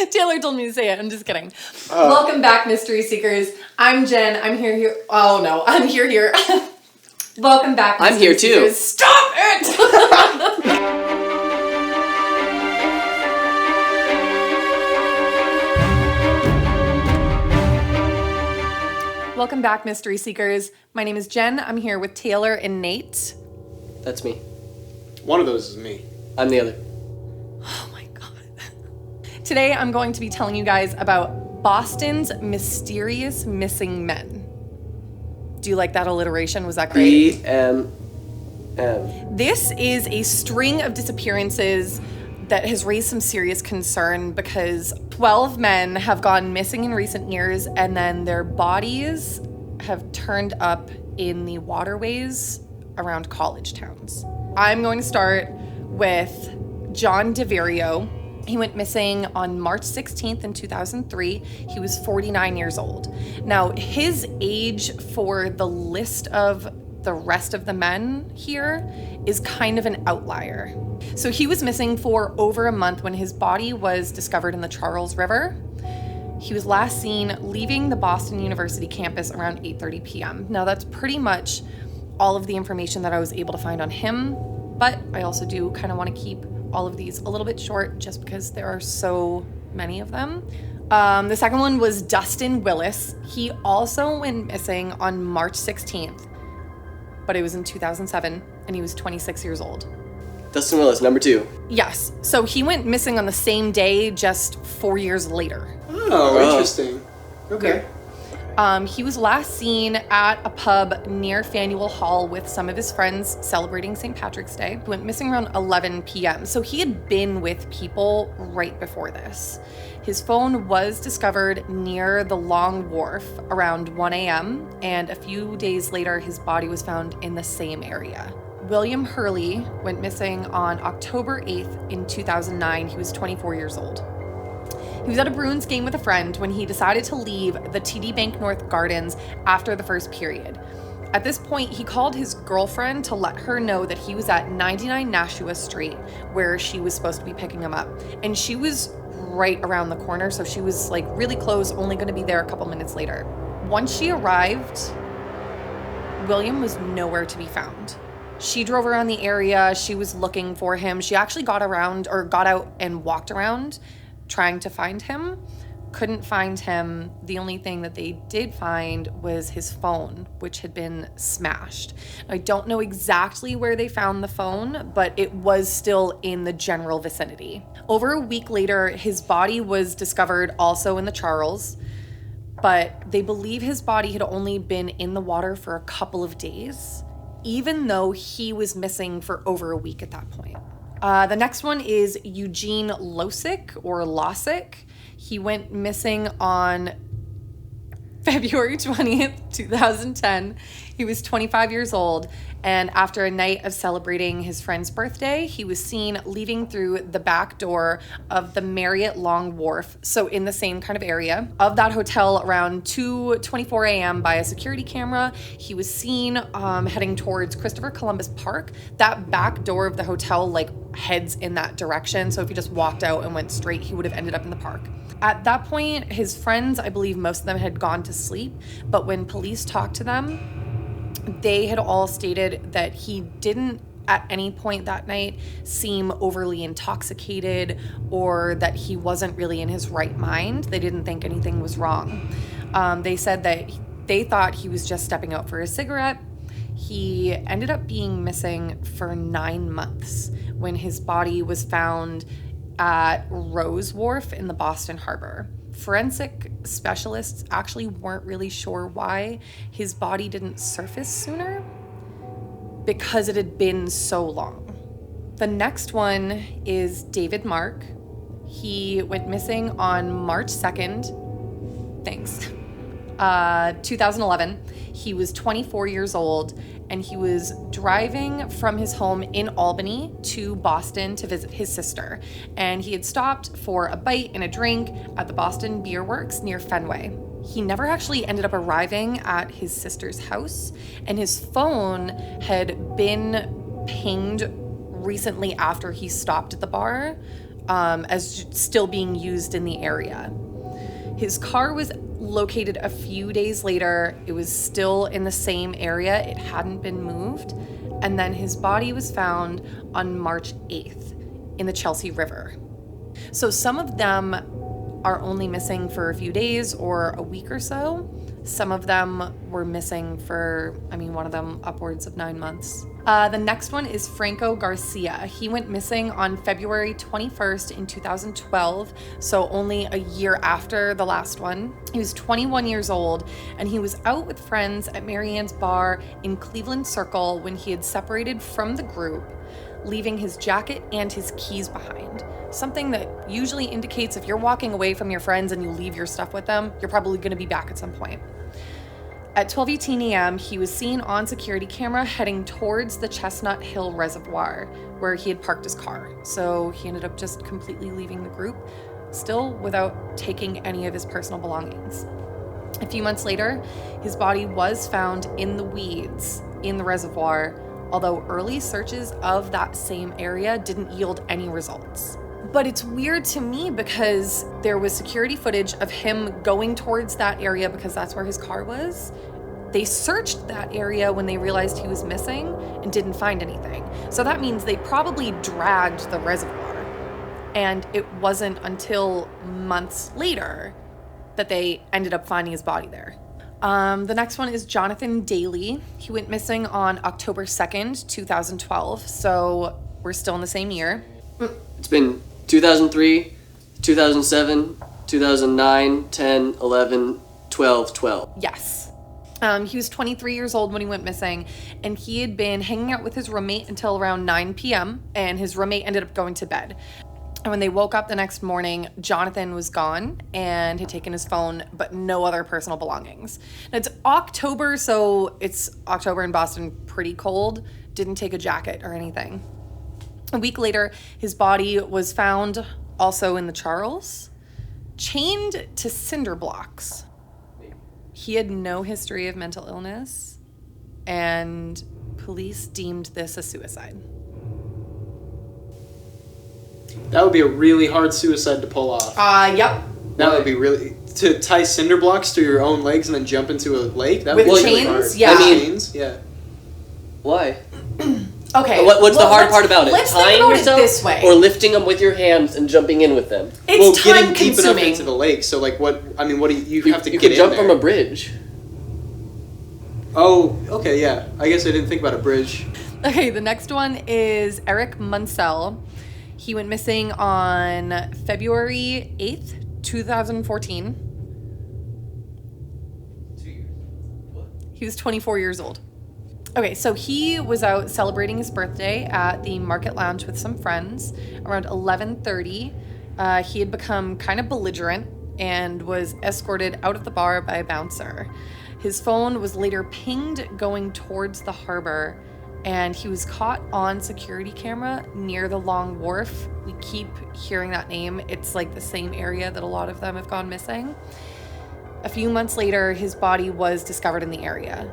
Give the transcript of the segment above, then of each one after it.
Taylor told me to say it. I'm just kidding. Welcome back, Mystery Seekers. I'm Jen. I'm here. Oh, no. I'm here. Welcome back, Mystery I'm here, Seekers. too. Stop it! Welcome back, Mystery Seekers. My name is Jen. I'm here with Taylor and Nate. That's me. One of those is me. I'm the other. Oh my God. Today I'm going to be telling you guys about Boston's mysterious missing men. Do you like that alliteration? Was that great? BMM. This is a string of disappearances that has raised some serious concern because 12 men have gone missing in recent years, and then their bodies have turned up in the waterways around college towns. I'm going to start with Doe Vario. He went missing on March 16th in 2003. He was 49 years old. Now, his age for the list of the rest of the men here is kind of an outlier. So he was missing for over a month when his body was discovered in the Charles River. He was last seen leaving the Boston University campus around 8:30 p.m. Now that's pretty much all of the information that I was able to find on him, but I also do kind of want to keep all of these a little bit short just because there are so many of them. The second one was Dustin Willis. He also went missing on March 16th, but it was in 2007, and he was 26 years old. Dustin Willis, number 2. Yes, so he went missing on the same day, just 4 years later. Oh, interesting. Okay. He was last seen at a pub near Faneuil Hall with some of his friends celebrating St. Patrick's Day. He went missing around 11 p.m., so he had been with people right before this. His phone was discovered near the Long Wharf around 1 a.m., and a few days later, his body was found in the same area. William Hurley went missing on October 8th in 2009. He was 24 years old. He was at a Bruins game with a friend when he decided to leave the TD Bank North Gardens after the first period. At this point, he called his girlfriend to let her know that he was at 99 Nashua Street, where she was supposed to be picking him up. And she was right around the corner, so she was like really close, only going to be there a couple minutes later. Once she arrived, William was nowhere to be found. She drove around the area. She was looking for him. She actually got out and walked around trying to find him. Couldn't find him. The only thing that they did find was his phone, which had been smashed. I don't know exactly where they found the phone, but it was still in the general vicinity. Over a week later, his body was discovered also in the Charles, but they believe his body had only been in the water for a couple of days, even though he was missing for over a week at that point. The next one is Eugene Losick. He went missing on February 20th, 2010. He was 25 years old, and after a night of celebrating his friend's birthday, he was seen leaving through the back door of the Marriott Long Wharf, so in the same kind of area of that hotel around 2:24 a.m. by a security camera. He was seen heading towards Christopher Columbus Park. That back door of the hotel heads in that direction, so if he just walked out and went straight, he would have ended up in the park. At that point, his friends, I believe most of them had gone to sleep, but when police talked to them, they had all stated that he didn't at any point that night seem overly intoxicated or that he wasn't really in his right mind. They didn't think anything was wrong. They said that they thought he was just stepping out for a cigarette. He ended up being missing for 9 months when his body was found at Rose Wharf in the Boston Harbor. Forensic specialists actually weren't really sure why his body didn't surface sooner, because it had been so long. The next one is David Mark. He went missing on March 2nd. 2011. He was 24 years old, and he was driving from his home in Albany to Boston to visit his sister. And he had stopped for a bite and a drink at the Boston Beer Works near Fenway. He never actually ended up arriving at his sister's house, and his phone had been pinged recently after he stopped at the bar as still being used in the area. His car was located a few days later. It was still in the same area. It hadn't been moved. And then his body was found on March 8th in the Chelsea River. So some of them are only missing for a few days or a week or so. Some of them were missing for, one of them upwards of 9 months. The next one is Franco Garcia. He went missing on February 21st in 2012, so only a year after the last one. He was 21 years old, and he was out with friends at Marianne's bar in Cleveland Circle when he had separated from the group, leaving his jacket and his keys behind. Something that usually indicates if you're walking away from your friends and you leave your stuff with them, you're probably going to be back at some point. At 12:18 a.m., he was seen on security camera heading towards the Chestnut Hill Reservoir, where he had parked his car. So he ended up just completely leaving the group, still without taking any of his personal belongings. A few months later, his body was found in the weeds in the reservoir, although early searches of that same area didn't yield any results. But it's weird to me because there was security footage of him going towards that area because that's where his car was. They searched that area when they realized he was missing and didn't find anything. So that means they probably dragged the reservoir. And it wasn't until months later that they ended up finding his body there. The next one is Jonathan Daly. He went missing on October 2nd, 2012. So we're still in the same year. It's been 2003, 2007, 2009, 10, 11, 12, 12. Yes. He was 23 years old when he went missing, and he had been hanging out with his roommate until around 9 p.m., and his roommate ended up going to bed. And when they woke up the next morning, Jonathan was gone and had taken his phone, but no other personal belongings. Now, it's October, so it's October in Boston, pretty cold. Didn't take a jacket or anything. A week later, his body was found also in the Charles, chained to cinder blocks. He had no history of mental illness, and police deemed this a suicide. That would be a really hard suicide to pull off. Yep. That would be really... To tie cinder blocks to your own legs and then jump into a lake? That would With be really chains? hard. Yeah. Chains? Yeah. Why? Okay. What's the hard part about it? Let's Tying think about yourself it this way. or lifting them with your hands and jumping in with them? It's getting deep enough time-consuming. into the lake. So, like, what do you have to You get could jump in from there? a bridge. Oh, okay, yeah. I guess I didn't think about a bridge. Okay, the next one is Eric Munsell. He went missing on February 8th, 2014. 2 years. What? He was 24 years old. Okay, so he was out celebrating his birthday at the Market Lounge with some friends. Around 11:30, he had become kind of belligerent and was escorted out of the bar by a bouncer. His phone was later pinged going towards the harbor, and he was caught on security camera near the Long Wharf. We keep hearing that name. It's like the same area that a lot of them have gone missing. A few months later, his body was discovered in the area.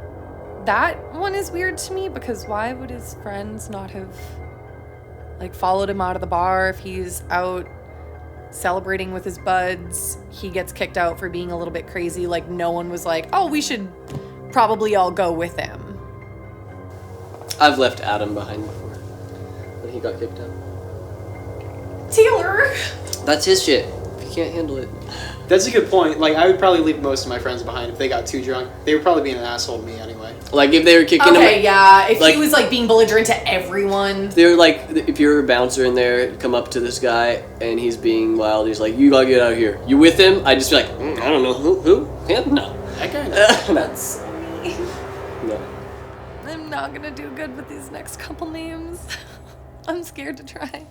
That one is weird to me because why would his friends not have followed him out of the bar if he's out celebrating with his buds? He gets kicked out for being a little bit crazy. Like, no one was like, oh, we should probably all go with him. I've left Adam behind before when he got kicked out. Taylor! That's his shit. If you can't handle it. That's a good point. Like, I would probably leave most of my friends behind if they got too drunk. They would probably be an asshole to me anyway. Like, if they were kicking him... Okay, yeah. If like, he was, being belligerent to everyone. They're like, if you're a bouncer in there, come up to this guy, and he's being wild, he's like, you gotta get out of here. You with him? I'd just be like, I don't know. Who? Him? No. That guy? That's me. No. I'm not gonna do good with these next couple names. I'm scared to try.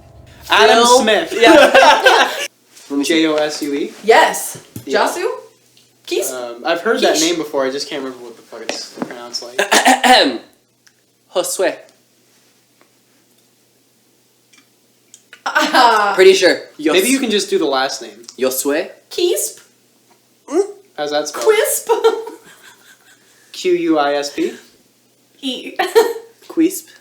Adam Phil? Smith. Yeah. Josue. Yes. Yeah. Jasu? Keys? I've heard that Quiche. name before. I just can't remember what the fuck it's pronounced like. Josue. Pretty sure. Maybe you can just do the last name. Josue? Keysp? How's that spelled? Quisp? Quisp? He. Quisp?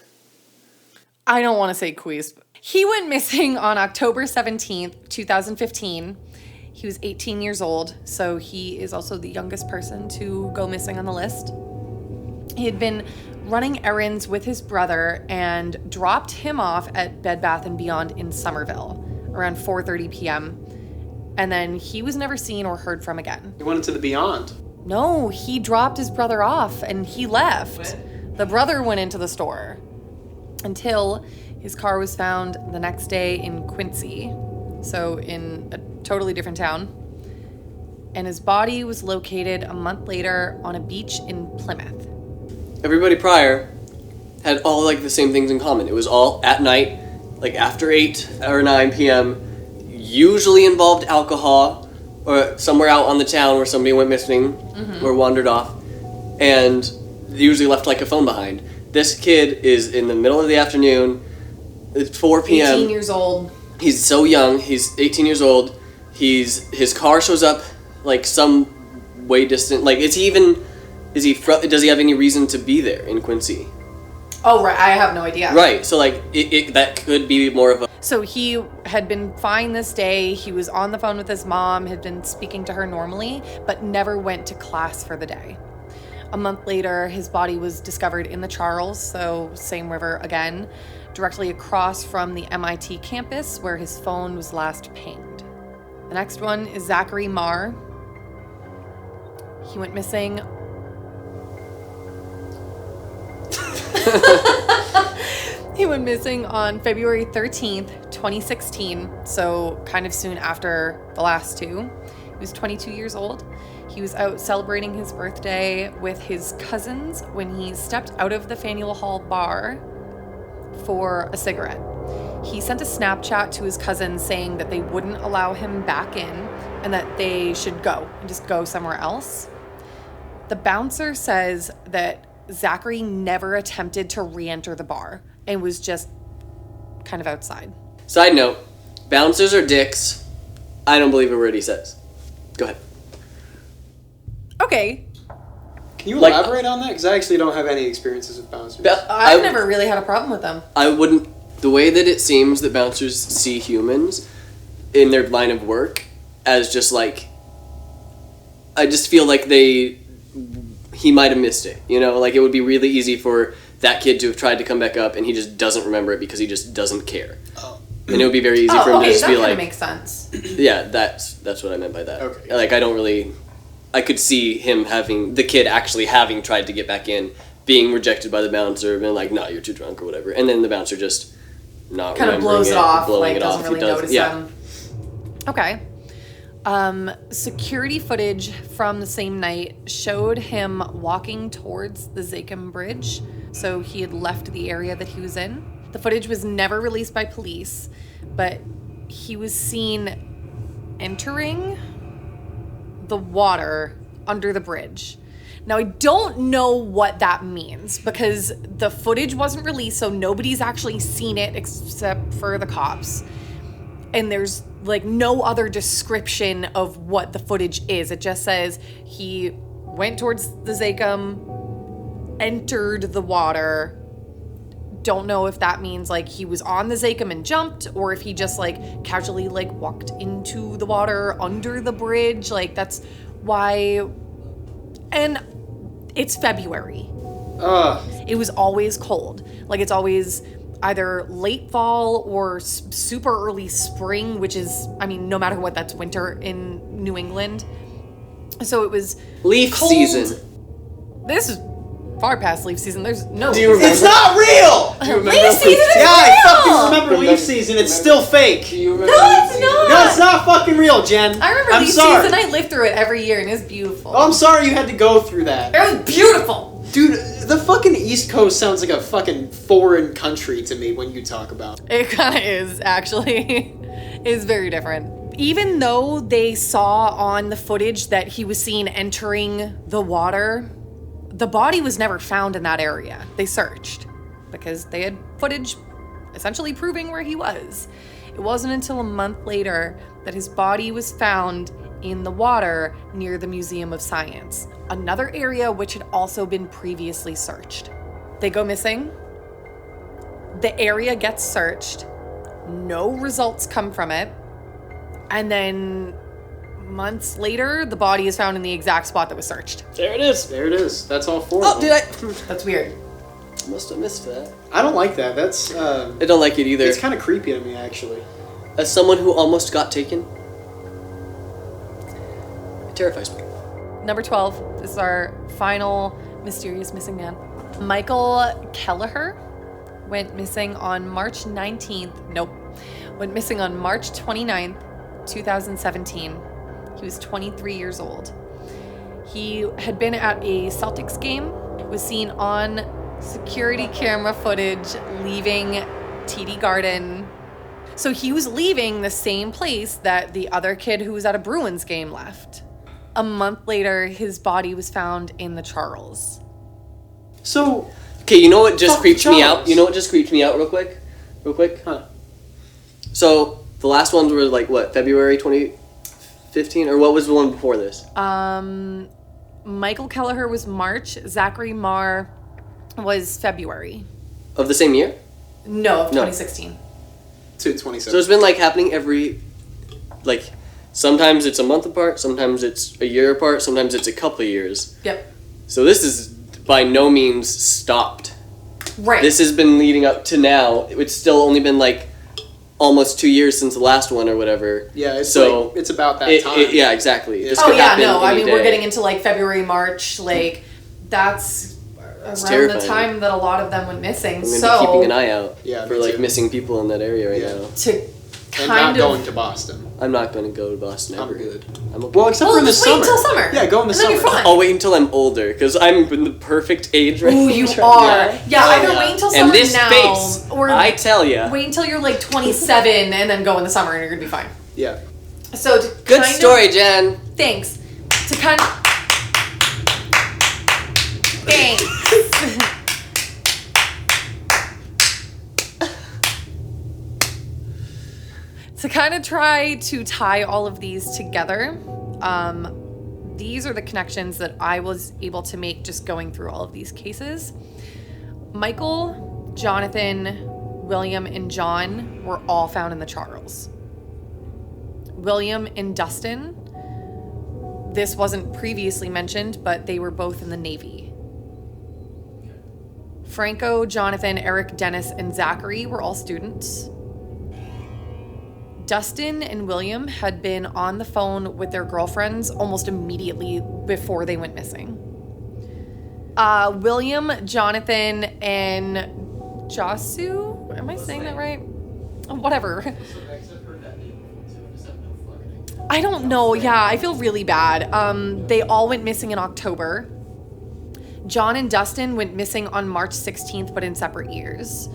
I don't want to say Quisp. He went missing on October 17th, 2015. He was 18 years old, so he is also the youngest person to go missing on the list. He had been running errands with his brother and dropped him off at Bed Bath & Beyond in Somerville around 4:30 p.m. And then he was never seen or heard from again. He went into the Beyond. No, he dropped his brother off and he left. What? The brother went into the store until his car was found the next day in Quincy, so in a totally different town. And his body was located a month later on a beach in Plymouth. Everybody prior had all like the same things in common. It was all at night, like after 8 or 9 p.m., usually involved alcohol or somewhere out on the town where somebody went missing or wandered off, and usually left like a phone behind. This kid is in the middle of the afternoon, it's 4 p.m. 18 years old. He's so young, he's 18 years old. His car shows up like some way distant. Like, does he have any reason to be there in Quincy? Oh, right, I have no idea. Right, so like that could be more of a... So he had been fine this day. He was on the phone with his mom, had been speaking to her normally, but never went to class for the day. A month later, his body was discovered in the Charles, so same river again, directly across from the MIT campus where his phone was last pinged. The next one is Zachary Marr. He went missing. He went missing on February 13th, 2016, so kind of soon after the last two. He was 22 years old. He was out celebrating his birthday with his cousins when he stepped out of the Faneuil Hall bar for a cigarette. He sent a Snapchat to his cousins saying that they wouldn't allow him back in and that they should go and just go somewhere else. The bouncer says that Zachary never attempted to re-enter the bar and was just kind of outside. Side note, bouncers are dicks. I don't believe a word he says. Go ahead. Okay. Can you elaborate on that? Because I actually don't have any experiences with bouncers. I've never really had a problem with them. I wouldn't... The way that it seems that bouncers see humans in their line of work as just like... I just feel like he might have missed it, you know? Like, it would be really easy for that kid to have tried to come back up and he just doesn't remember it because he just doesn't care. Oh. And it would be very easy for him to just be like... that makes sense. Yeah, that's what I meant by that. Okay. Like, I could see him the kid actually having tried to get back in, being rejected by the bouncer, being like, no, you're too drunk or whatever. And then the bouncer just not kind of blows it off, like doesn't really notice yeah. them. Okay. Security footage from the same night showed him walking towards the Zakim Bridge, so he had left the area that he was in. The footage was never released by police, but he was seen entering the water under the bridge. Now, I don't know what that means because the footage wasn't released, so nobody's actually seen it except for the cops. And there's like no other description of what the footage is. It just says he went towards the Zakim, entered the water. Don't know if that means like he was on the Zakim and jumped, or if he just like casually like walked into the water under the bridge. Like, that's why. And it's February. It was always cold. Like, it's always either late fall or super early spring, which is, I mean, no matter what, that's winter in New England. So it was leaf cold. Season. This is far past leaf season. There's no. Do you remember? It's not real. Do you remember? Leaf season is real. I fucking remember leaf season. It's still fake. Do you remember? No, it's not. No, it's not fucking real, Jen. I remember leaf season. I lived through it every year, and it was beautiful. Oh, I'm sorry you had to go through that. It was beautiful. Dude, the fucking East Coast sounds like a fucking foreign country to me when you talk about it. It kind of is, actually. It's very different. Even though they saw on the footage that he was seen entering the water, the body was never found in that area. They searched because they had footage essentially proving where he was. It wasn't until a month later that his body was found in the water near the Museum of Science, another area which had also been previously searched. They go missing. The area gets searched. No results come from it. And then months later, the body is found in the exact spot that was searched. There it is. There it is. That's all four. Oh, of did them. I? That's weird. Must have missed that. I don't like that. That's. I don't like it either. It's kind of creepy to me, actually. As someone who almost got taken, it terrifies me. Number 12. This is our final mysterious missing man. Michael Kelleher went missing on March 19th. Nope. Went missing on March 29th, 2017. He was 23 years old. He had been at a Celtics game, was seen on security camera footage leaving TD Garden. So he was leaving the same place that the other kid who was at a Bruins game left. A month later, his body was found in the Charles. So. Okay, you know what just creeped me out? Charles. You know what just creeped me out real quick? Huh. So, the last ones were like, what, February 2015? Or what was the one before this? Michael Kelleher was March. Zachary Marr was February. Of the same year? No, of No. 2016. To 27. So it's been like happening every, like, sometimes it's a month apart, sometimes it's a year apart, sometimes it's a couple of years. Yep. So this is by no means stopped. Right. This has been leading up to now. It's still only been like almost 2 years since the last one or whatever. Yeah, it's so like, it's about that time. yeah, exactly. Yeah. This Oh could yeah, happen no. I any mean, we're day. getting into like February, March. Like that's around terrifying. the time that a lot of them went missing. I'm gonna So be keeping an eye out Yeah, for me like too. missing people in that area right Yeah. now. to And kind not of going to Boston. I'm not going to go to Boston I'm ever. good. I'm okay. Well, except for in the just wait summer. until summer. Yeah, go in the And then summer. you're fine. I'll wait until I'm older because I'm in the perfect age range. Ooh, you right are. now. Yeah, Oh, either yeah. wait until summer And this now, face, or I tell ya. wait until you're like 27 and then go in the summer and you're gonna be fine. Yeah. So to Good kind story, Of, Jen. thanks. To kind of. Thanks. To kind of try to tie all of these together, these are the connections that I was able to make just going through all of these cases. Michael, Jonathan, William, and John were all found in the Charles. William and Dustin, this wasn't previously mentioned, but they were both in the Navy. Franco, Jonathan, Eric, Dennis, and Zachary were all students. Dustin and William had been on the phone with their girlfriends almost immediately before they went missing. William, Jonathan, and Josu? Am I saying that right? Whatever. I don't know. Yeah, I feel really bad. They all went missing in October. John and Dustin went missing on March 16th, but in separate years.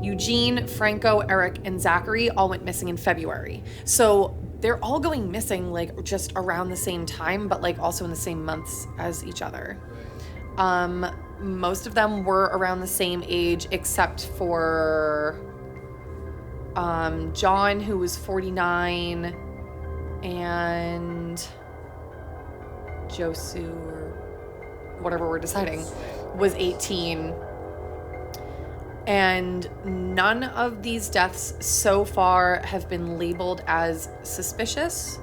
Eugene, Franco, Eric, and Zachary all went missing in February. So they're all going missing like just around the same time, but like also in the same months as each other. Most of them were around the same age except for John, who was 49, and Josu, or whatever we're deciding, was 18. And none of these deaths so far have been labeled as suspicious,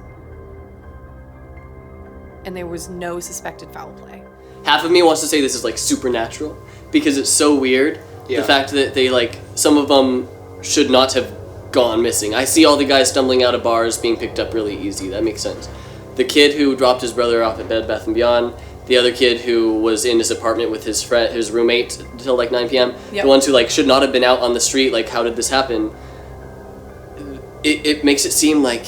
and there was no suspected foul play. Half of me wants to say this is like supernatural because it's so weird. Yeah. The fact that they like some of them should not have gone missing. I see all the guys stumbling out of bars being picked up really easy. That makes sense. The kid who dropped his brother off at Bed Bath & Beyond, the other kid who was in his apartment with his friend, his roommate until like 9 p.m. Yep. The ones who like should not have been out on the street. Like, how did this happen? It makes it seem like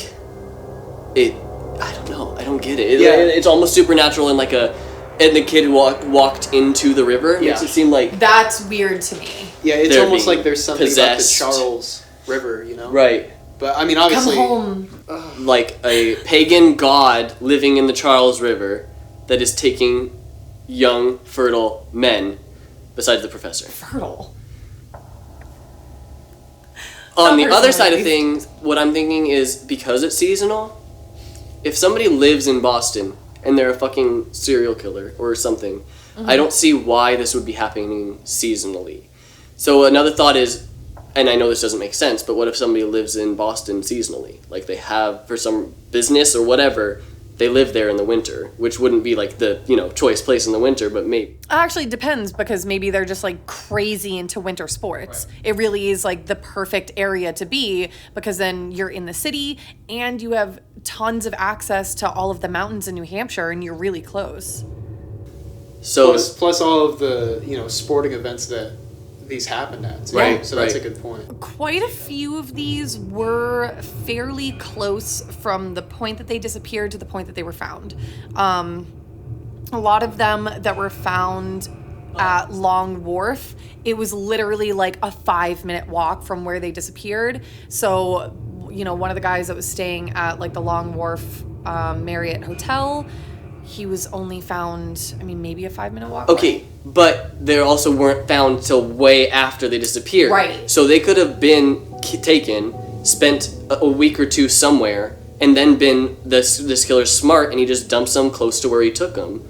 it. I don't know. I don't get it. Yeah. It's almost supernatural and like a. And the kid who walked into the river makes Yeah. it seem like That's weird to me. Yeah, it's They're almost being like there's something possessed. about the Charles River, you know? right. But I mean, Come obviously. home. Like a pagan god living in the Charles River that is taking young, fertile men besides the professor. Fertile. On the Some other side of personalities. things, what I'm thinking is because it's seasonal, if somebody lives in Boston and they're a fucking serial killer or something, I don't see why this would be happening seasonally. So another thought is, and I know this doesn't make sense, but what if somebody lives in Boston seasonally? Like they have, for some business or whatever, they live there in the winter, which wouldn't be like the, choice place in the winter, but maybe. Actually, it depends, because maybe they're just like crazy into winter sports. Right. It really is like the perfect area to be, because then you're in the city and you have tons of access to all of the mountains in New Hampshire, and you're really close. So plus all of the, sporting events that these happened at. Too. Right. So that's a good point. Quite a few of these were fairly close from the point that they disappeared to the point that they were found. A lot of them that were found at Long Wharf, it was literally like a 5-minute walk from where they disappeared. So, one of the guys that was staying at like the Long Wharf Marriott Hotel, he was only found, maybe a 5-minute walk. Okay, but they also weren't found till way after they disappeared. Right. So they could have been taken, spent a week or two somewhere, and then been this killer's smart, and he just dumps them close to where he took them.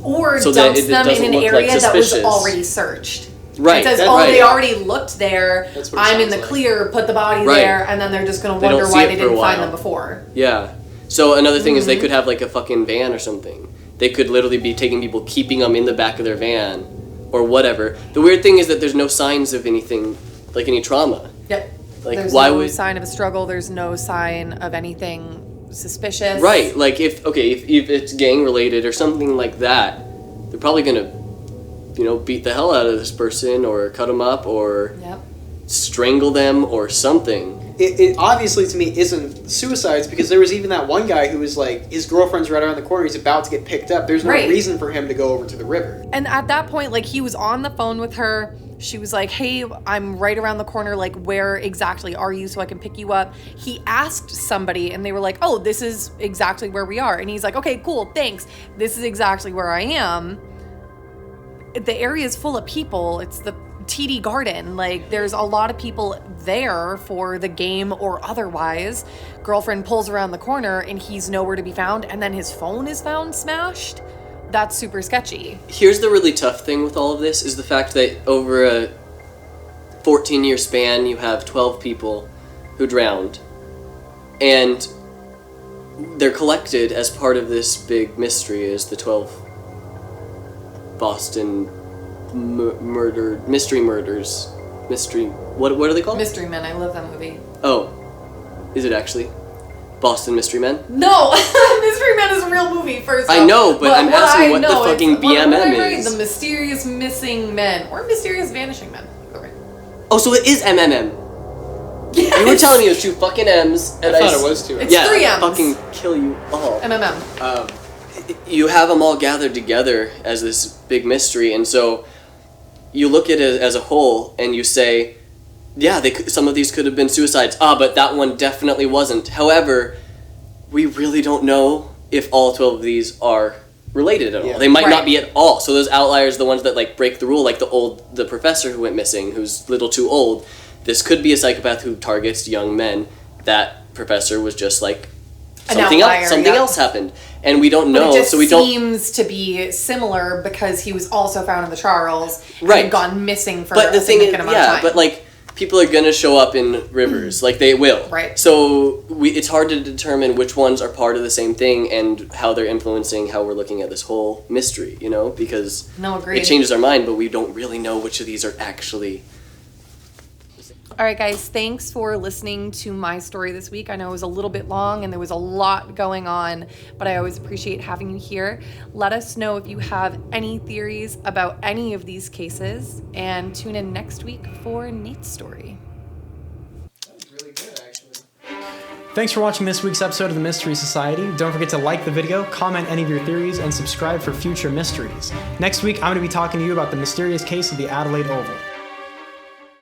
Or so dumps them in an area like that was already searched. Right. It says, they already looked there, I'm in the clear, put the body there, and then they're just going to wonder why they didn't find them before. Yeah. So another thing is they could have like a fucking van or something. They could literally be taking people, keeping them in the back of their van or whatever. The weird thing is that there's no signs of anything, like any trauma. Yep. Like, there's why no sign of a struggle. There's no sign of anything suspicious. Right. Like if it's gang related or something like that, they're probably gonna, beat the hell out of this person or cut them up or strangle them or something. It obviously to me isn't suicides, because there was even that one guy who was like, his girlfriend's right around the corner, he's about to get picked up. There's no reason for him to go over to the river. And at that point, like, he was on the phone with her. She was like, hey, I'm right around the corner. Like, where exactly are you so I can pick you up? He asked somebody and they were like, oh, this is exactly where we are. And he's like, okay, cool, thanks. This is exactly where I am. The area is full of people. It's the TD Garden. Like, there's a lot of people there for the game or otherwise. Girlfriend pulls around the corner and he's nowhere to be found, and then his phone is found smashed. That's super sketchy. Here's the really tough thing with all of this is the fact that over a 14-year span you have 12 people who drowned, and they're collected as part of this big mystery as the 12 Boston mystery murders. What are they called? Mystery Men. I love that movie. Oh, is it actually Boston Mystery Men? No, Mystery Men is a real movie. First, I know, but I'm asking what the fucking BMM is. The Mysterious Missing Men or Mysterious Vanishing Men. Okay. Oh, so it is MMM. Yes. You were telling me it was 2 fucking M's, and I thought it was 2 M's. It's 3 M's. Fucking kill you all. MMM. You have them all gathered together as this big mystery, and so you look at it as a whole and you say, yeah, some of these could have been suicides. But that one definitely wasn't. However, we really don't know if all 12 of these are related at all. They might not be at all. So those outliers, the ones that like break the rule, like the professor who went missing, who's a little too old. This could be a psychopath who targets young men. That professor was just like something else happened. And we don't know, so it seems to be similar because he was also found in the Charles and had gone missing for a significant amount of time. But like, people are gonna show up in rivers, like they will. Right. So it's hard to determine which ones are part of the same thing and how they're influencing how we're looking at this whole mystery, because it changes our mind, but we don't really know which of these are actually. All right, guys, thanks for listening to my story this week. I know it was a little bit long and there was a lot going on, but I always appreciate having you here. Let us know if you have any theories about any of these cases, and tune in next week for Nate's story. That was really good, actually. Thanks for watching this week's episode of the Mystery Society. Don't forget to like the video, comment any of your theories, and subscribe for future mysteries. Next week, I'm going to be talking to you about the mysterious case of the Adelaide Oval.